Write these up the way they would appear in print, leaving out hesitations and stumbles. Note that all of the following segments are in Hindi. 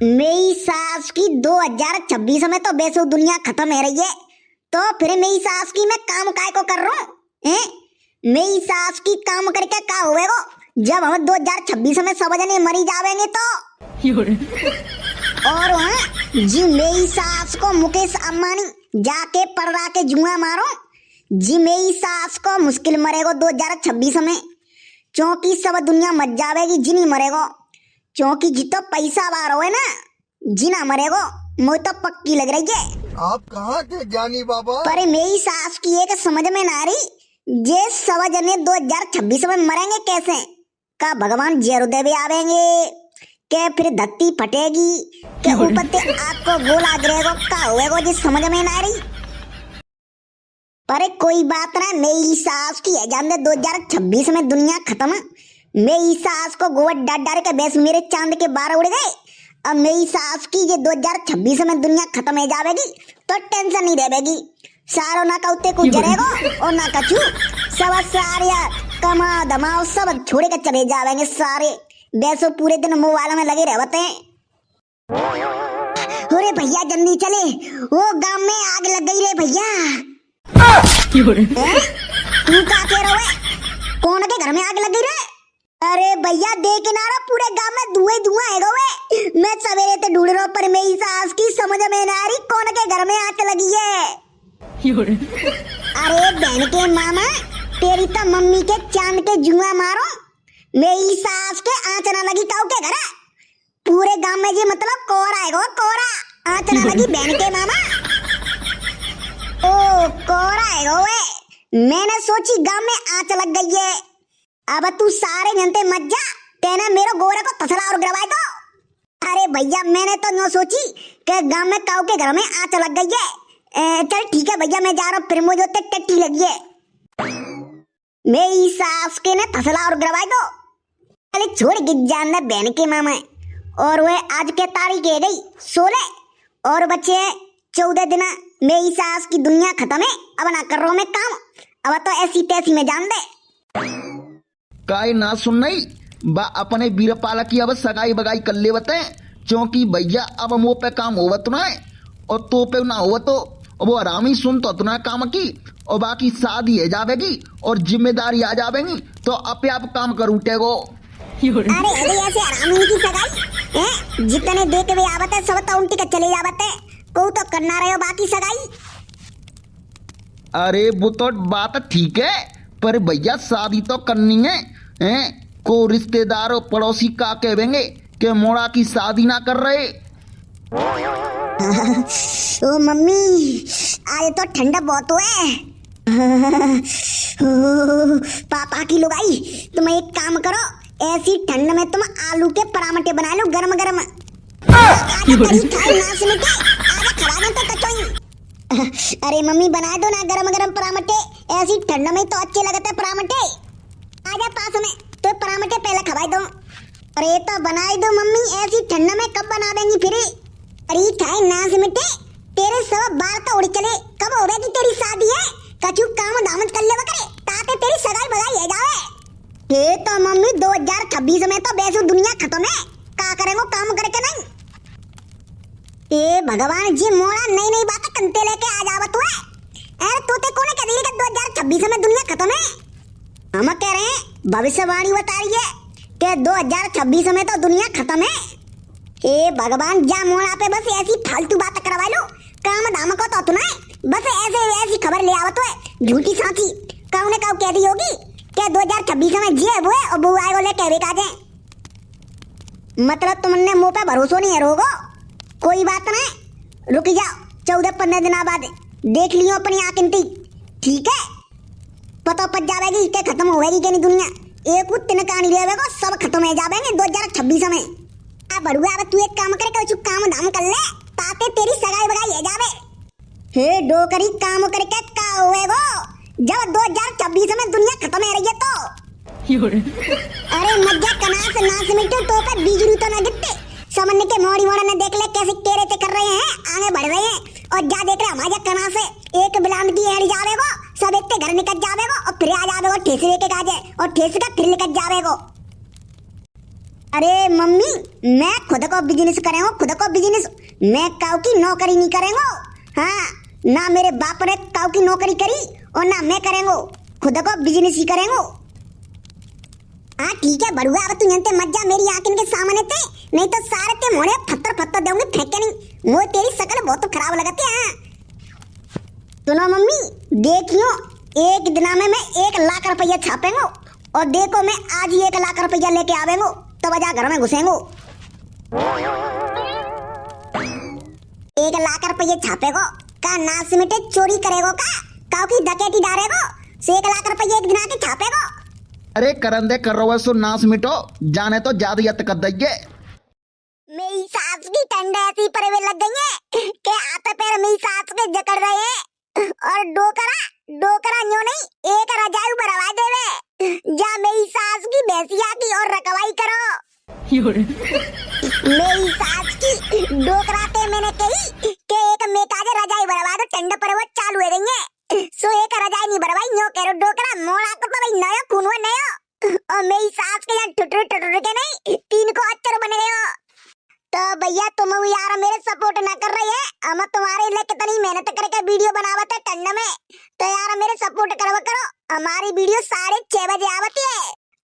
मेरी सास की 2026 में तो वैसे दुनिया खत्म हो रही है, तो फिर मेरी सास की मैं काम काय को कर रहा हूँ? मेरी सास की काम करके क्या होएगा जब हम 2026 में सब जने मरी जावेंगे तो? और वहाँ जी मेरी सास को मुकेश अंबानी जाके पड़रा के जुआ मारो जी मेरी सास को मुश्किल मरेगो 2026 में, क्योंकि सब दुनिया मर जावेगी जी नहीं मरेगो, क्योंकि जितो पैसा बार है ना जी ना मरेगो, मुझे तो पक्की लग रही है। आप कहाँ के ज्ञानी बाबा? पर मेरी सास की एक समझ में ना रही जे सब जने 2026 में मरेंगे कैसे? का भगवान जयरुदेव आवेंगे के फिर धरती फटेगी के ऊपर ते आपको गोला गिरेगो का होएगो जी समझ में ना रही। पर कोई बात ना, मेरी सास की है जान दे 2026 में दुनिया खत्म। मेरी सास को गोबर डाल डाल के बेस मेरे चांद के 12 उड़ गए। अब मेरी सास की ये 2026 में दुनिया खत्म हो जाएगी तो टेंशन नहीं रहेगी। सारो ना कौते को जरेगो और ना कछु सब सारे कमा दमाओ सब छोड़े के चले जाएंगे सारे, वैसे पूरे दिन मोबाइल में लगे रहते हैं। अरे भैया जल्दी चले, वो गांव में आग लग गई रे भैया। तू क्या कह रहा है? कौन के घर में आग लग गई रे? अरे भैया देख ना रहा पूरे गांव में धुआं धुआं है वे। मैं सवेरे से ढूंढ रहा हूँ पर मेरी सास की समझ में ना आ रही कौन के घर में आग लगी है। अरे बहन के मामा तेरी तो मम्मी के चांद के जुआ मारो, मेरी सास के आंच ना लगी काऊ के घर? पूरे गांव में जी मतलब कोहरा है कोहरा, आंच ना लगी बहन के मामा। ओ कोहरा है वे, मैंने सोची गांव में आंच लग गई है। अब तू सारे जनते मत जा, तेना मेरे गोरे को तसला और गिरवाए दो। अरे भैया मैंने तो न सोची कि गांव में काऊ के घर में आंच लग गई है। चल ठीक है भैया मैं जा रहा हूँ, फिर मुझे टट्टी लगी है। मेरी सास के ने तसला और गिरवाए दो। अरे छोड़ गिर जाना बहन के मामा। और वह आज के तारीख है गई 16 और बच्चे 14 दिन। मेरी सास की दुनिया खत्म है, अब ना कर रहा हूँ मैं काम, अब तो ऐसी तैसी में जान दे। काय ना सुन नहीं बा अपने वीरपाला की अब सगाई बगाई कर ले बते, क्योंकि भैया अब मुँह पे काम होवत ना है और तो पे ना हो तो वो आरामी सुन तो ना काम की, और बाकी शादी है जावेगी और जिम्मेदारी आ जावेगी तो अपने आप काम कर उठेगो। अरे ऐसे आरामी की सगाई है, जितने देख वे आवत है सब तो उनकी के चले जावत है, को तो करना रहे हो बाकी सगाई। अरे वो तो बात ठीक है पर भैया शादी तो करनी है, को रिश्तेदार और पड़ोसी का कहेंगे कि मोड़ा की शादी ना कर रहे। ओ मम्मी आज तो ठंडा बहुत है। पापा की लुगाई तुम एक काम करो, ऐसी ठंड में तुम आलू के पराठे बना लो गरम गरम। अरे मम्मी बना दो ना गरम गरम पराठे, ऐसी ठंड में तो अच्छे लगते हैं पराठे। आजा पास में तो पराठे पहले खवाई दो। अरे तो बनाई दो मम्मी, ऐसी ठंड में कब बना देंगी फिर? अरे खाए नास मिटे तेरे सब बाल तो उड़ चले, कब होगी तेरी शादी है? कछु काम दामद कर ले करे ताते तेरी सगाई बगाई है जावे। ये तो मम्मी 2026 में तो वैसे दुनिया खत्म है, का करेंगे काम करके नहीं। ए भगवान जी मोड़ा नई नई बातें कंते लेके आ जावा तू है। अरे तोते कोने कह दी कि 2026 में दुनिया खत्म है? हम कह रहे हैं भविष्यवाणी बता रही है कि 2026 में तो दुनिया खत्म है। ए भगवान जा मोड़ा पे बस ऐसी फालतू बातें करवा लो, काम धाम को तो ना बस ऐसे ऐसी खबर ले आवत है झूठी साथी। काऊ ने काऊ कह दी होगी कि 2026 में जी वो है और वो आएगो ले कहवे काजे। मतलब तुमने मुंह पे भरोसा नहीं है रोगो? कोई बात नहीं, रुक जाओ 14-15 दिन बाद देख लियो अपनी आकिंती, ठीक है? पता पड़ जाएगी कि खत्म होगी कि नहीं दुनिया। एक दिन का नहीं रहेगा, सब खत्म हो जाएंगे 2026 में। बड़ुआ अब तू एक काम करे कुछ काम धाम कर ले ताते तेरी सगाई बगाई है जावे। हे डोकरी काम करके का होएगो जब 2026 में दुनिया खत्म हो रही है तो? अरे मज्जा कनास नास मिटे तो पे बिजली तो ना गिरते। समझने के मोड़ी मोड़ा ने देख ले कैसे केरे ते कर रहे हैं, आगे बढ़ रहे हैं और जा देख रहे हमारा कनास है एक बिलान की एड़ी जावेगो सब एक घर निकल जावेगो और फिर आ जावेगो ठेस लेके काजे और ठेस का फिर निकल जावेगो। अरे मम्मी, मैं खुद को बिजनेस करेंगे, खुद को बिजनेस। मैं काऊ की नौकरी नहीं करेंगे। हाँ, ना मेरे बाप ने काऊ की नौकरी करी और ना मैं करेंगे, खुद को बिजनेस ही करेंगे। हाँ ठीक है बड़ुआ, अब तू जानते मत जा मेरी आंखन के सामने थे, नहीं तो सारे ते मोड़े फत्तर फत्तर देंगे फेंके नहीं। वो तेरी शकल बहुत खराब लगती है। सुनो मम्मी, देखियो एक दिन में मैं 1 लाख रुपया छापेंगे और देखो मैं आज ही 1 लाख रुपया लेके आवेंगे तो बजा घर में घुसेंगे। 1 लाख रुपये छापेगो का नास मिटे चोरी करेगो का काऊ की डकैती डारेगो से 1 लाख रुपये एक दिन आके छापेगो। अरे करंदे कर रहा सो नाश मिटो, जाने तो जादू कर दइए। मेरी सास की टंडे ऐसी परवे लग गई है कि हाथ पैर मेरी सास के जकड़ रहे हैं और डोकरा न्यों नहीं एक रजाई बरवा देवे। जा मेरी सास की भैंसिया की और रखवाई करो। मेरी सास की डोकराते मैंने कही कि एक मेकाजे रजाई बरवा दो, टंड पर वो चालू है गई सो एक रजाई नहीं बरवाई न्यों कह रो डोकरा मोड़ा तो भाई नयो खून हुआ नयो और मेरी सास के यहाँ टुटुर के नहीं 3 को अच्चर बन गए हो। तो भैया तुम यार मेरे सपोर्ट ना कर रही है, हम तुम्हारे लिए कितनी मेहनत करके वीडियो बनावत है ठंड में, तो यार मेरे सपोर्ट करवा करो। हमारी वीडियो 6:30 बजे आवती है।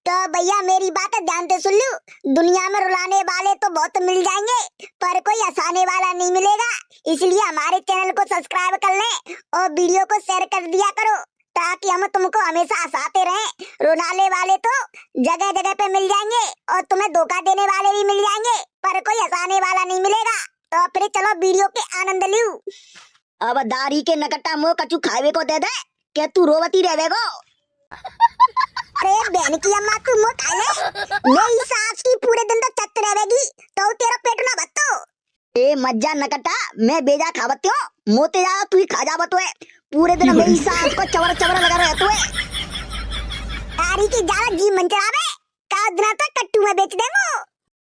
तो भैया मेरी बात ध्यान से सुन लो, दुनिया में रुलाने वाले तो बहुत मिल जाएंगे पर कोई हंसाने वाला नहीं मिलेगा, इसलिए हमारे चैनल को सब्सक्राइब कर ले और वीडियो को शेयर कर दिया करो ताकि हम तुमको हमेशा हंसाते रहें। रुलाने वाले तो जगह जगह पे मिल जाएंगे और तुम्हें धोखा देने वाले भी मिल जाएंगे पर कोई हंसाने वाला नहीं मिलेगा। तो फिर चलो वीडियो के आनंद लो। अब दारी के नकटा मुंह कचू खावे को दे दे क्या तू रोवती रहेगो। अरे बहन की अम्मा तू मुंह खा ले, मेरी सास की पूरे दिन तो चत रहेगी तो तेरा पेट ना भत्तो। ए मज्जा नकटा, मैं बेजा खावती हूँ मोते जा तू ही खा जावत है, पूरे दिन मेरी सास को चवर चवर लगा रहे तू है। दारी की ज्यादा जी मंचरावे का दिन तक कट्टू में बेच देंगो।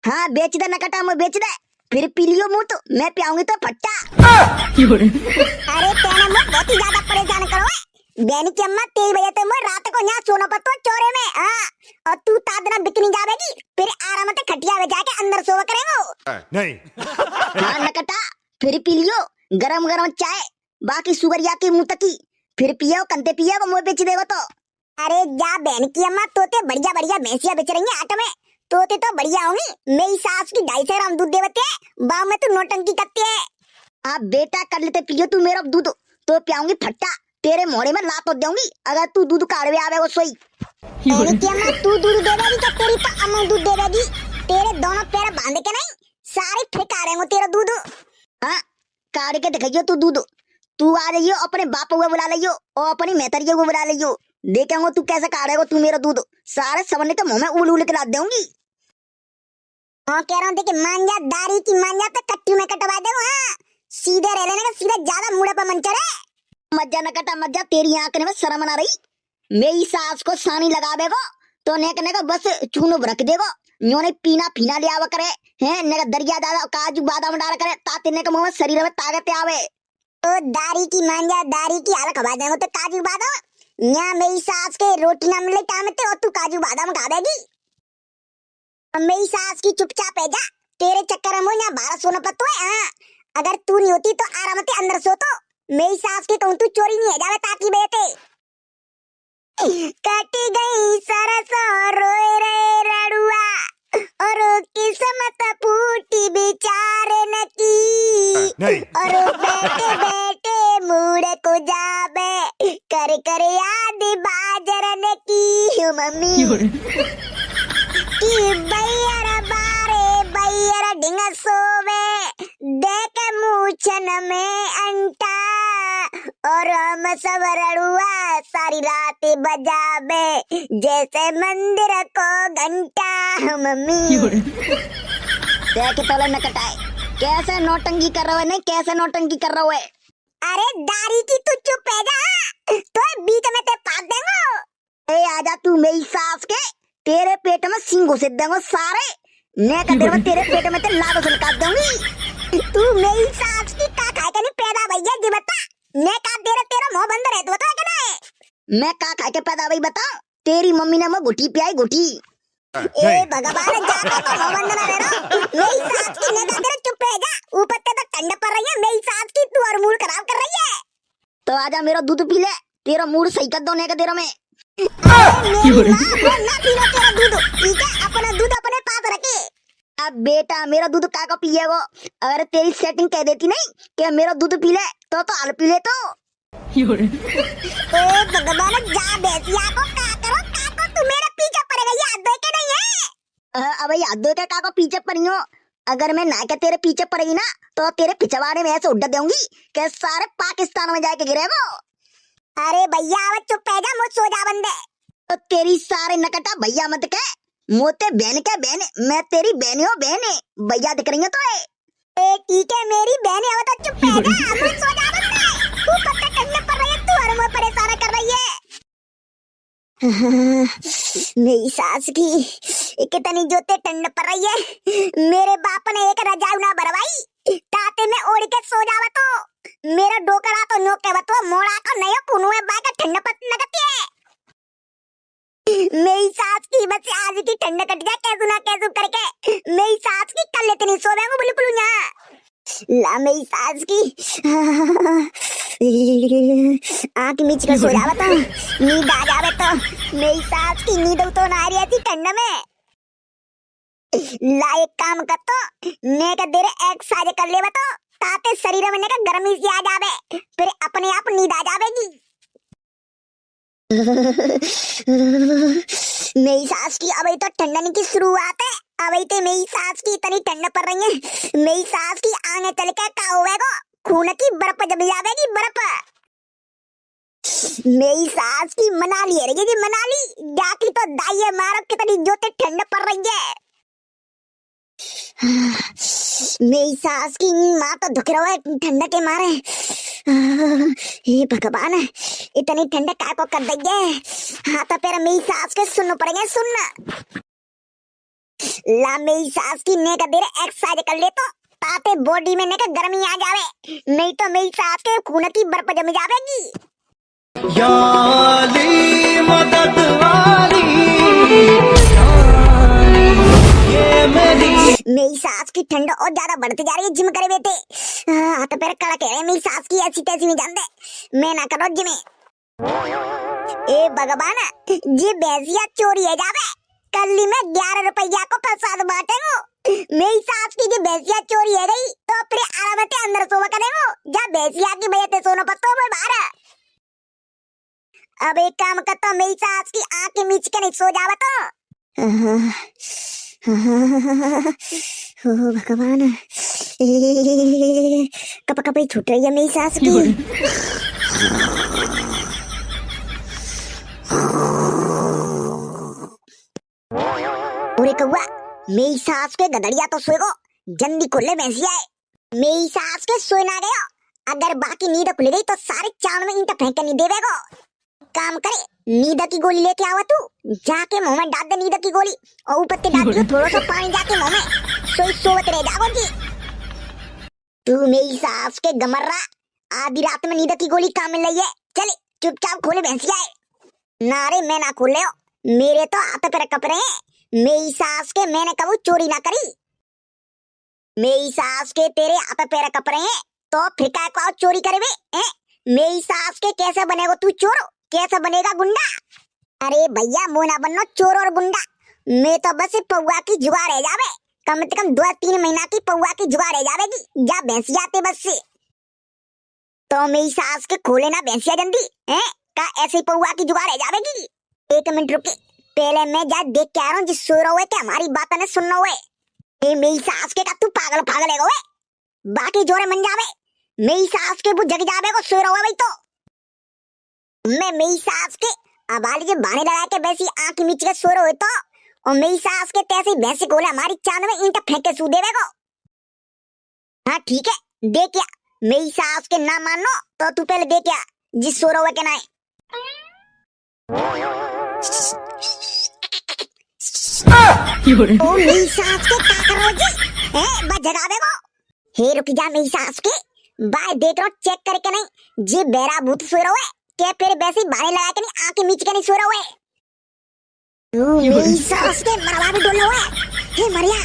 हाँ बेच दे नकटा, मैं बेच दे फिर पी लियो मुंह तो मैं पियाऊंगी तो फट्टा। अरे तेरा मुंह बहुत ही ज्यादा परेशान करो है। बहन की अम्मा 3 बजे तक मैं रात को यहाँ सोना पत्तो चोरे में। हाँ और तू तादना बिकनी जावेगी फिर आराम से खटिया में जाके अंदर सोवा करेंगो। नहीं हाँ नकटा फिर पी लियो गरम गरम चाय, बाकी सुगरिया की मुंह तकी फिर पियो कंते पियो मुंह बेच देगो तो। अरे जा बहन की अम्मा तोते बढ़िया बढ़िया भैंसिया बेच रही है आटे में, तोते तो बढ़िया होंगी। मेरी सास की 250 ग्राम दूध देवते है बाव में तू नोटंकी करती है। आप बेटा कर लेते पियो तू मेरा दूध तो पियाऊंगी फट्टा, तेरे मोड़े में लात दूंगी अगर तू दूध काढ़वे आवे वो सोई। बहन की अम्मा तू दूध देवेगी तो तेरी तो अम्मा दूध देवेगी, तेरे दोनों पैर बांध के नहीं सारे ठिकारेंगे तेरा दूध। हाँ काढ़ के दिखाइयो तू दूध, तू आ जाइयो अपने बाप को बुला लियो और अपनी मेहतरियों को बुला लियो, देखेंगे तू कैसे काढ़ेगा तू मेरा दूध, सारे सबने तो मुंह में उल उल के ला दूंगी। हाँ कह रहा हूँ देखिए मांझा दारी की मांझा तो कट्टू में कटवा दे। हाँ सीधे रह लेने का सीधे ज्यादा मुड़ा पर मंचर है। मज्जा न कटा मज्जा, तेरी आंख में शर्म ना रही, मेरी सास को सानी लगा देगो तो नेक नेक बस चूनो रख देगो, न्यों ने पीना फीना ले आवा करे हैं नेक दरिया दादा काजू बादाम डाल करे ताते नेक मुंह में शरीर में ताकत आवे। तो दारी की मांझा दारी की हाल खवा देंगे तो काजू बादाम यहाँ मेरी सास के रोटी ना मिले टामते और तू काजू बादाम खा देगी। मेरी सास की चुपचाप है जा, तेरे चक्कर में यहाँ 12 सोना पत्तो है। हाँ अगर तू नहीं होती तो आराम से अंदर सो तो मेरी सास के कहूँ तू चोरी नहीं है जावे ताकि बेटे। कटी गई सरसों रोए रे रड़ुआ और किस्मत फूटी बेचारे न की और बेटे बेटे मुड़ को जाबे कर कर याद बाजरन की मम्मी की बैयर बारे बैयर ढिंग सोवे देख मूछन में अंटा और हम सब रड़ुआ सारी रात बजाबे जैसे मंदिर को घंटा मम्मी। देख तो न कटाए कैसे नौटंकी कर रहा है, नहीं कैसे नौटंकी कर रहा है। अरे दारी की तू चुप है जा तो बीच में ते पाक देंगो। ए आजा तू मेरी सास के तेरे पेट में सिंह घुस देंगो सारे ने का देव तेरे पेट में ते लादो से निकाल दूंगी। तू मेरी सास की का खाए के नहीं पैदा भैया जी बता ने का तेरा मुंह बंद रहे तो बता क्या है। मैं का खाए के पैदा भाई बताओ, तेरी मम्मी ने मैं गुटी पियाई गुटी ए भगवान जाता तो वंदना रे रो मेरी सास की ने तेरे चुप रह जा ऊपर ते तो ठंड पड़ रही है मेरी सास की तू और मूड खराब कर रही है तो आजा मेरा दूध पी ले तेरा मूड सही कर दोने का तेरा में मेरी मां वो ना पीना तेरा दूध ठीक है अपना दूध अपने पास रखे अब बेटा मेरा दूध का पिएगो अगर तेरी सेटिंग कह देती नहीं कि मेरा दूध पी ले तो हल पी ले तो ए भगवान जा बेसिया को का करो तू मेरे पीछे पड़ेगा याद दे के नहीं है अब याद दे के का पीछे पड़ी हो अगर मैं ना के तेरे पीछे पड़ेगी ना तो तेरे पिछवाड़े में ऐसे उड़ दूंगी कि सारे पाकिस्तान में जाके गिरे वो अरे भैया अब चुप है जा मुझ सो जा बंदे तो तेरी सारे नकटा भैया मत के मोते बहन के बहन मैं तेरी बहन हो बहन भैया दिख रही है तो ए ठीक है मेरी बहन अब तो चुप है जा मुझ सो जा बंदे तू पत्ते करने पर रही है तू हर मुझे परेशान कर रही है मेरी सास की कितनी जोते ठंड पड़ रही है मेरे बाप ने एक रजाऊ ना भरवाई ताते में ओढ़ के सो जावा तो मेरा डोकरा तो नो के बतो मोड़ा को नयो पुनु में बाय का ठंड पत लगती है मेरी सास की बस आज की ठंड कट गया कैसु ना कैसु करके मेरी सास की कल इतनी सोवेंगे बिल्कुल यहाँ ला मेरी सास की आँख मीच कर सो जावा तो नींद आ जावे तो मेरी सास की नींद तो ना आ रही थी ठंड में ला एक काम कर तो ने का देरे एक्सरसाइज कर ले तो ताते शरीर में ने का गर्मी सी आ जावे फिर अपने आप नींद आ जावेगी मेरी सास की अभी तो ठंडन की शुरुआत है अभी तो मेरी सास की इतनी ठंड पड़ रही है मेरी सास की आगे चल के क्या होगा खून की बर्फ जम जावेगी बर्फ मेरी सास की मनाली है जी मनाली जाकी तो दाइये मारो कितनी जोते ठंड पड़ रही है मेरी सास की माँ तो दुख रहा है ठंड के मारे ये भगवान इतनी ठंड काय को कर दी है हाँ तो फिर मेरी सास के सुनना पड़ेगा सुनना ला मेरी सास की ने का देर एक्सरसाइज कर ले तो ताते बॉडी में ने का गर्मी आ जावे नहीं तो मेरी सास के खून की बर्फ जम जावेगी याली मदद वाली ये मेरी सास की ठंड और ज्यादा बढ़ती जा रही है जिम करे बेटे तो फिर कड़ा कह रहे मेरी सास की ऐसी तैसी नहीं जानते मैं ना करो जिम ए भगवान जी भैंसिया चोरी है जावे कल में 11 रुपया को प्रसाद बांटेगो मेरी सास की जो भैंसिया चोरी है गई तो फिर आराम से अंदर सोवा करेगो जा भैंसिया की वजह से सोना पत्तो में बाहर अब एक काम करता मेरी सास की आंखें मीच के नहीं सो जावा तो भगवान कप कप छूट रही है मेरी सास की पूरे कौआ मेरी सास के गदड़िया तो सोएगो जल्दी खुले भैंसिया है मेरी सास के सोए ना गयो अगर बाकी नींद खुल गई तो सारे चावल में ईंट फेंक नहीं देवेगो काम करे नींद की गोली लेके आवा तू जाके मुंह में डाल दे नींद की गोली और ऊपर ते डाल दियो थोड़ा सा पानी जाके मुंह में सोवत रह जाओ जी तू मेरी सास के गमर्रा आधी रात में नींद की गोली काम में लई है चले चुपचाप खोले भैंसिया है नारे मैं ना खोले मेरे तो हाथ पे कपड़े हैं मेरी सास के मैंने कबू चोरी ना करी मेरी सास के तेरे हाथ पैर कपड़े हैं तो फिर काय को चोरी करे बे मेरी सास के कैसे बनेगा तू चोर कैसे बनेगा गुंडा अरे भैया मोना बनना चोर और गुंडा मैं तो बस पौवा की जुगाड़ रह जावे कम से कम 2-3 महीना की पौवा की जुगाड़ रह जावेगी जा भैंसिया आते बस से तो मेरी सास के खोले ना भैंसिया जल्दी हैं का ऐसे पौवा की जुगाड़ रह जावेगी 1 मिनट रुके पहले मैं जा देख के आ रहा हूँ जिस सो रहा हुए कि हमारी बात ने सुनना हुए ये मेरी सास के का तू पागल है गोए बाकी जोरे मन जावे मेरी सास के वो जग जावे को सो रहा हुआ भाई तो मैं मेरी सास के अबाली जो बाने लगा के वैसी आंख मीच के सो रहे हो तो और मेरी सास के तैसे भैंसे कोले हमारी चांद में ईंट फेंक के सू देवे को हाँ ठीक है देख क्या मेरी सास के ना मानो तो तू पहले देख क्या जिस सो रहा हुआ के ना ओ मेरी सास के क्या करो जी बस जगावे को हे रुक जा मेरी सास के बाय देख रहा चेक करके नहीं जी बेरा भूत सो रहा है क्या फिर वैसे बाने लगा के नहीं आंखें मीच के नहीं सो रहा है तू मेरी सास के मरवा भी डोला हुआ है। हे मरिया,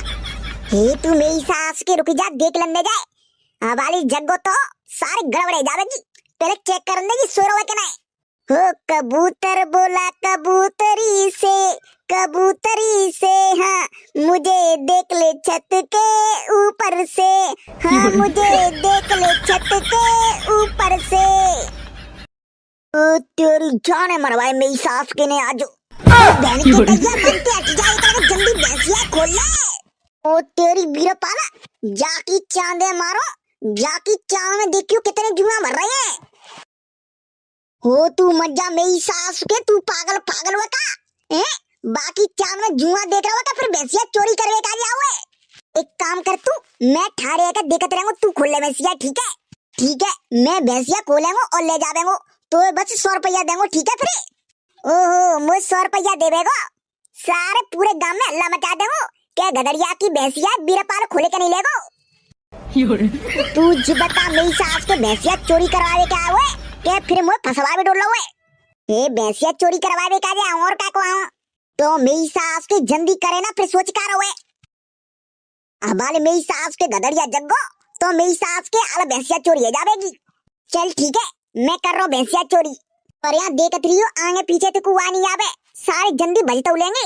हे तू मेरी सास के रुक जा, देख लंदे जाए वाली जग्गो तो सारी गड़बड़े जावेगी। पहले चेक कर देगी सो रहा है कि नहीं। हो कबूतर बोला कबूतरी से हाँ मुझे देख ले छत के ऊपर से, हाँ मुझे देख ले छत के ऊपर से। ओ तेरी जाने मरवाए मेरी सास के ने आज बहन के दैया बनते हट जाए तो जल्दी भैंसिया खोल ले। ओ तेरी बीरपाला, जाकी चांदे मारो, जाकी चांद में देखियो कितने जुआ मर रहे हैं। हो तू मज्जा मेरी सास के, तू पागल हुआ का हैं? बाकी चांद में जुआ देख रहा होगा फिर भैंसिया चोरी करवे का जा हुए। एक काम कर तू, मैं ठारे का देखत रहूंगा, तू खोल ले भैंसिया। ठीक है ठीक है, मैं भैंसिया खोलेंगो और ले जावेंगो तो बस 100 रुपया देंगो। ठीक है फिर ओहो मुझे 100 रुपया देवेगो, सारे पूरे गांव में हल्ला मचा देंगो क्या गदरिया की भैंसिया बीरपाल खोले के नहीं लेगो। तू जी बता मेरी सास के भैंसिया चोरी करवावे क्या हुए क्या फिर मुझे फंसवा भी डोलो हुए। ये भैंसिया चोरी करवावे का जा और का को आऊं तो मेरी सास के जल्दी करे ना फिर सोच कर हुए। अब वाले मेरी सास के गदरिया जग्गो तो मेरी सास के आल भैंसिया चोरी है जावेगी। चल ठीक है, मैं कर रहा हूँ भैंसिया चोरी, पर यहाँ देखत रहियो आगे पीछे तो कुआ नहीं आवे, सारे जल्दी भजते उलेंगे।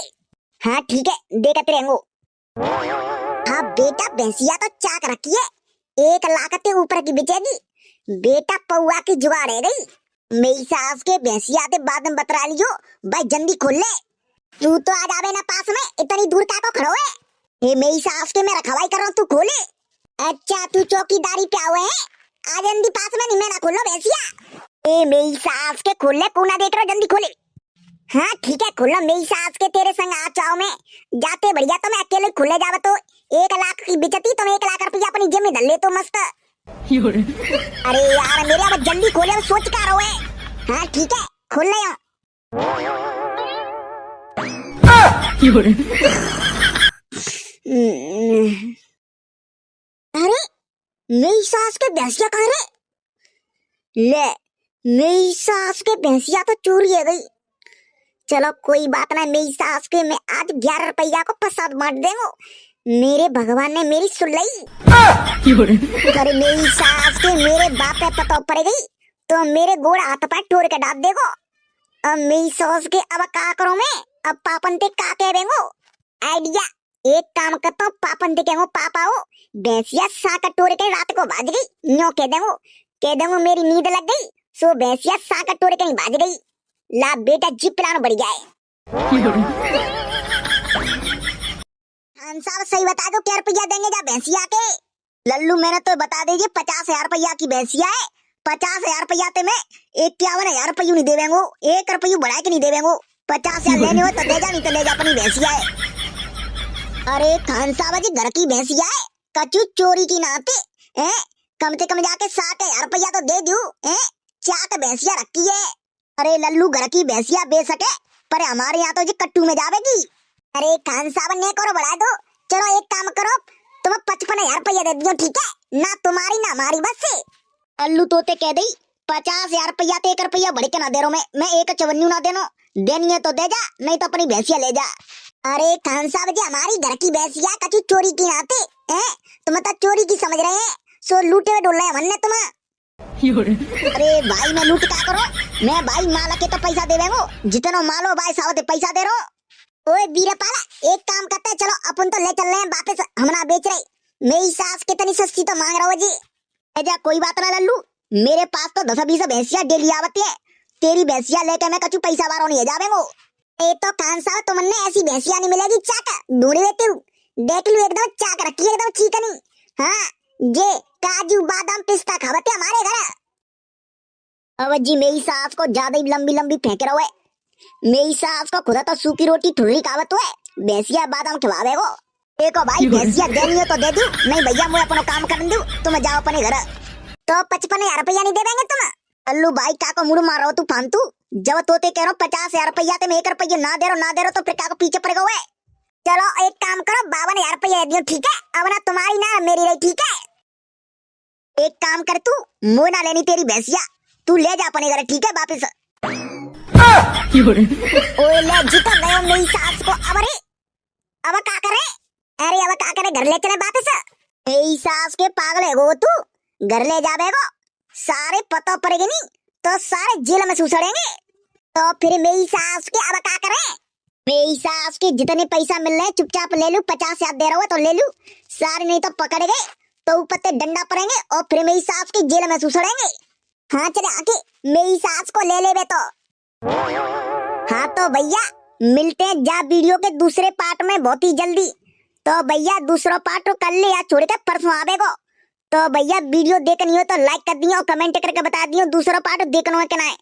हाँ ठीक है देखत रहेंगो। हाँ बेटा भैंसिया तो चाक रखी है, 1 लाख के ऊपर की बिचेगी। बेटा पौआ की जुगाड़ है गई, मेरी सास के भैंसिया ते बाद में बतरा लियो भाई जल्दी खोल ले। तू तो आ जावे ना पास में, इतनी दूर का को खड़ो है। ये मेरी सास के मैं रखवाई कर रहा हूँ, तू खोले। अच्छा तू चौकीदारी पे हुए है, आ जल्दी पास में, नहीं मैं ना खोलो भैंसिया। ए मेरी सास के खोल ले, कूना देख रहा जल्दी खोले। हाँ ठीक है खोलो मेरी सास के, तेरे संग आ चाओ में जाते बढ़िया तो मैं अकेले खुले जावे तो 1 लाख की बिचती तो 1 लाख रुपया अपनी जेब में धर ले तो मस्त। अरे यार मेरे अब जल्दी खोले, सोच कर रहा है। हाँ ठीक है खोल ले। अरे मेरी सास के भैंसिया कहाँ रे? ले मेरी सास के भैंसिया तो चोरी है गई। चलो कोई बात ना, मेरी सास के मैं आज 11 रुपया को प्रसाद बांट देंगो। मेरे भगवान ने मेरी सुन ली। अरे मेरी सास के मेरे बाप पे पता पड़ गई तो मेरे गोड़ हाथ पर टोर के डाल देगो। अब मेरी सास के अब का करो मैं, अब पापन ते का कह देंगो। आइडिया, एक काम करता हूँ, पापन ते कहेंगो पापा हो भैंसिया साका टोर के रात को भाज गई, न्यो कह देंगो मेरी नींद लग गई सो भैंसिया साका टोर के भाज गई। ला बेटा जी प्लान बढ़ गया है। साहब सही बता दो क्या रुपया देंगे जा भैंसिया के? लल्लू मैंने तो बता दीजिए 50,000 रुपया की भैंसिया है। 50,000 रुपया ते मैं 51,000 रुपया नहीं देवेंगो, 1 रुपया बढ़ा के नहीं देवेंगो। 50,000 लेने हो तो दे जा, नहीं तो ले जा, अपनी भैंसिया है। अरे खान साहब जी घर की भैंसिया है, कचू चोरी की नाते हैं, कम से कम जाके 60,000 रुपया तो दे दू। चाक भैंसिया रखी है। अरे लल्लू घर की भैंसिया बेच सके पर हमारे यहाँ तो जी कट्टू में जावेगी। अरे खान साहब ने करो बढ़ा दो। चलो एक काम करो, तुम्हें 55,000 रुपया दे दियो, ठीक है ना तुम्हारी ना हमारी बस से। अल्लू तोते कह दी 50,000 रुपया तो 1 रुपया बढ़ के ना दे रहा मैं 1 ना देनो, देनी है तो दे जा, नहीं तो अपनी भैंसिया ले जा। अरे खान साहब जी हमारी घर की भैंसिया कचू चोरी की नाते हैं, तुम्हें तो चोरी की समझ रहे हैं, सो लूटे हुए डोल रहे हैं तुम्हें। अरे भाई मैं लूट क्या करो, मैं भाई माल के तो पैसा देवेंगो, जितना मालो भाई सावते पैसा दे रहो। ओए बीरपाला एक काम करते हैं, चलो अपन तो ले चल रहे हैं वापस, हम ना बेच रहे। मेरी सास कितनी सस्ती तो मांग रहा हो जी। जा कोई बात ना लल्लू, मेरे पास तो 10-20 भैंसिया डेली आवती है, तेरी भैंसिया लेके मैं कचू पैसा बारो नहीं जावेंगो। ए तो खान साहब तुमने ऐसी भैंसिया नहीं मिलेगी, चाक ढूंढ लेती हूँ, देख लू एकदम चाक रखी है एकदम चिकनी। हाँ ये काजू बादाम पिस्ता खावते हमारे घर। अब जी मेरी सास को ज्यादा ही लंबी लंबी फेंक रहा है, मेरी सास को खुदा तो सूखी रोटी ठुर्री खावत है, भैंसिया बादाम खिलावे को। देखो भाई भैंसिया देनी हो तो दे दू, नहीं भैया मैं अपना काम कर दू, तुम जाओ अपने घर। तो 55,000 रुपया नहीं दे देंगे तुम? अल्लू भाई का को मुड़ मारो तू फालतू, जब तोते कह रहा हूँ 50,000 रुपया तो 1 रुपया ना दे रहा तो फिर का को पीछे पड़ेगा हुए। चलो एक काम करो 52,000 रुपया दियो, ठीक है, अब ना तुम्हारी ना मेरी रही, ठीक है। एक काम कर तू, मुँह ना लेनी तेरी भैंसिया, तू ले जा अपने घर, ठीक है वापिस। ओए ले जीता गयो मेरी सास को। अब का करे? अरे अब का करे, घर ले चले वापस। मेरी सास के पागल है गो तू, घर ले जाबेगो सारे पता पड़ेगी नहीं तो सारे जेल में सुसड़ेंगे। तो फिर मेरी सास के अब का करे? मेरी सास के जितने पैसा मिल रहे हैं चुपचाप ले लूं, 50,000 दे रहा हूँ तो ले लूं सारे, नहीं तो पकड़ गए तो ऊपर से डंडा पड़ेंगे और फिर मेरी सास की जेल में सुसड़ेंगे। हाँ चले आके मेरी सास को ले ले तो। हाँ तो भैया मिलते हैं जा वीडियो के दूसरे पार्ट में बहुत ही जल्दी। तो भैया दूसरा पार्ट कर ले या छोड़ के परसों आवेगो। तो भैया वीडियो देखनी हो तो लाइक कर दियो और कमेंट करके बता दियो दूसरा पार्ट देखना है कि नहीं।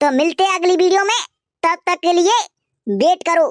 तो मिलते हैं अगली वीडियो में, तब तक के लिए वेट करो।